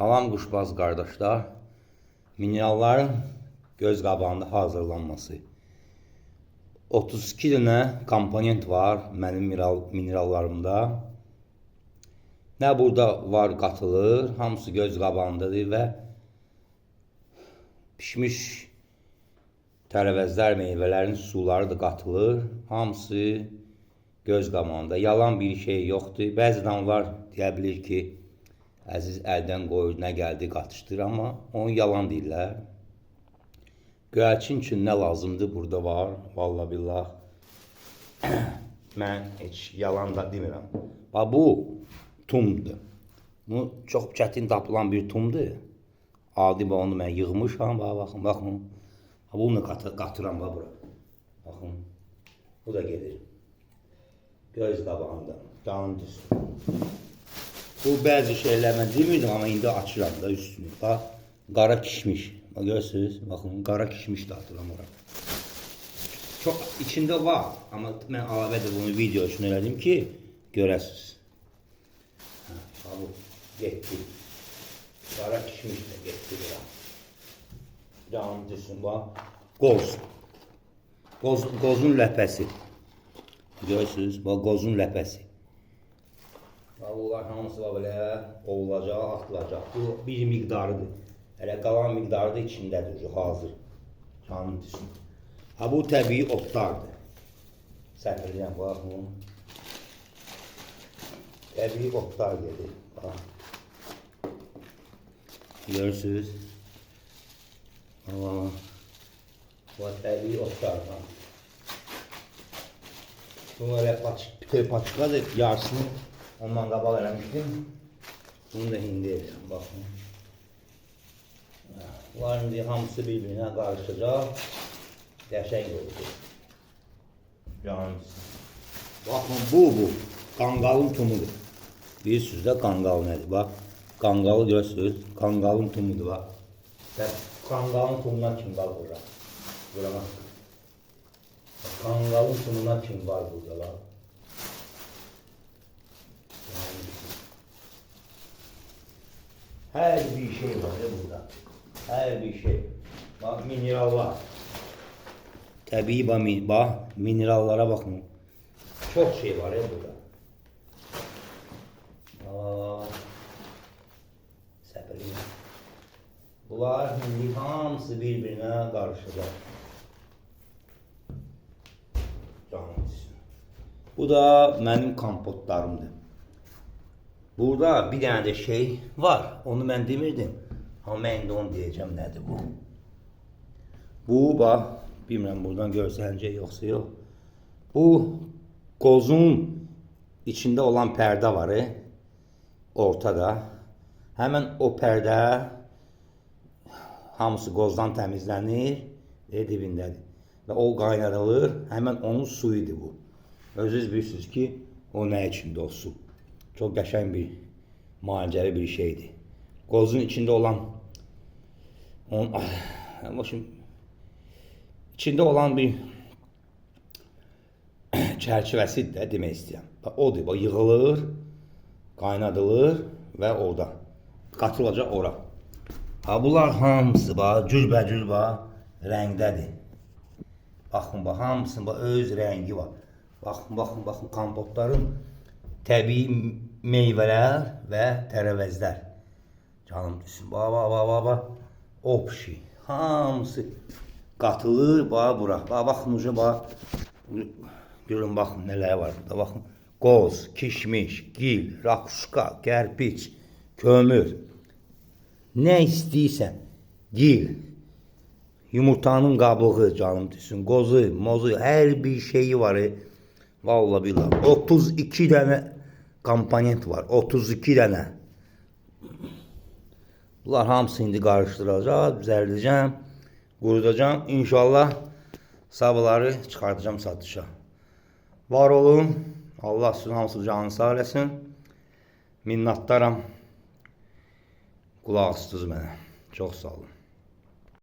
Salam quşbaz qardaşlar. Mineralların göz qabağında hazırlanması. 32 dənə komponent var mənim minerallarımda. Nə burada var qatılır, hamısı göz qabağındadır və pişmiş tərəvəzlər, meyvələrin suları da qatılır. Hamısı göz qabağında. Yalan bir şey yoxdur. Bəzi adamlar deyə bilir ki, əziz əldən qoyur, nə gəldi qatışdır, amma onu yalan deyirlər. Göyərçin üçün nə lazımdır burada var, vallahi billah. Mən heç yalan da demirəm. Bax, bu tumdur. Bu çox çətin tapılan bir tumdur. Adi onu mən yığmışam, baxın, baxın. Bunu qatıram bura. Baxın, bu da gedir. Göz qabağında, canım düşsün. Bu bəzi şeylər mən demirdim, amma indi açıram da üstünü. Bax, qara kişmiş. Bax, görürsünüz, baxın, qara kişmiş də atıram ora. Çox içində var, amma mən əlavə də bunu video üçün elədim ki, görəsiniz. Bu getdi. Qara kişmiş də getdi bura. Canım düşsün, bax, qoz. Qozun ləpəsi. Görürsünüz, bax, qozun ləpəsi. Bunlar hamısı belə olacaq, atılacaq. Bu bir miqdarıdır. Hələ qalan miqdarı da içindədir, hazır. Canım düşsün. Bu təbii otlardır. Səpirləyəm, bax bu. Təbii otlar gedir. Görürsünüz. Bu təbii otlardan. Bunu elə paçıqadır, yarısını ondan qabaq eləmişdim. Bunu da indi edirəm, baxın. Bunlar indi hamısı bir-birinə qarışacaq. Qəşəng olacaq. Baxın, bu. Qanqalın tumudur. Bilirsiniz də qanqal nədir? Bax, qanqalı görürsünüz. Qanqalın tumudur, bax. Qanqalın tumundan kim var burada? Bura bax. Qanqalın tumundan kim var burada, bax. Hər bir şey var burada. Hər bir şey. Bax, minerallar. Təbii bax, minerallara baxın. Çox şey var burada. Səpəliyəm. Bunlar indi hamısı bir-birinə qarışacaq. Canım düşsün. Bu da mənim kompotlarımdır. Burada bir dənə də şey var, onu mən demirdim. Amma mən indi onu deyəcəm, nədir bu? Bu, bax, bilmirəm, buradan görsəncək yoxsa yox. Bu, qozun içində olan pərdə var, ortada. Həmən o pərdə, hamısı qozdan təmizlənir, dibindədir. Və o qaynadılır, həmən onun suyudur bu. Özünüz bilirsiniz ki, o nə içində o su? Çox qəşəng bir, müalicəli bir şeydir. Qozun içində olan, içində olan bir çərçivəsidir də demək istəyəm. Odur, yığılır, qaynadılır və orada qatılacaq ora. Bunlar hamısı cürbəcür rəngdədir. Baxın, hamısının öz rəngi var. Baxın, kompotların təbii meyvələr və tərəvəzlər. Canım düşsün, bax, opşi, hamısı qatılır, bura. Baxın, görün, baxın, nələr var burada, baxın. Qoz, kişmiş, gil, rakuşka, kərpiç, kömür, nə istəyirsən, gil, yumurtanın qabığı, canım düşsün, qozu, mozu, hər bir şeyi var. Vallahi billah, 32 dənə komponent var, 32 dənə. Bunlar hamısı indi qarışdıracaq, düzəldəcəm, qurudacam. İnşallah sabahları çıxardacam satışa. Var olun, Allah sizin hamısı canını sağ eləsin. Minnətdaram, qulaq asdınız mənə. Çox sağ olun.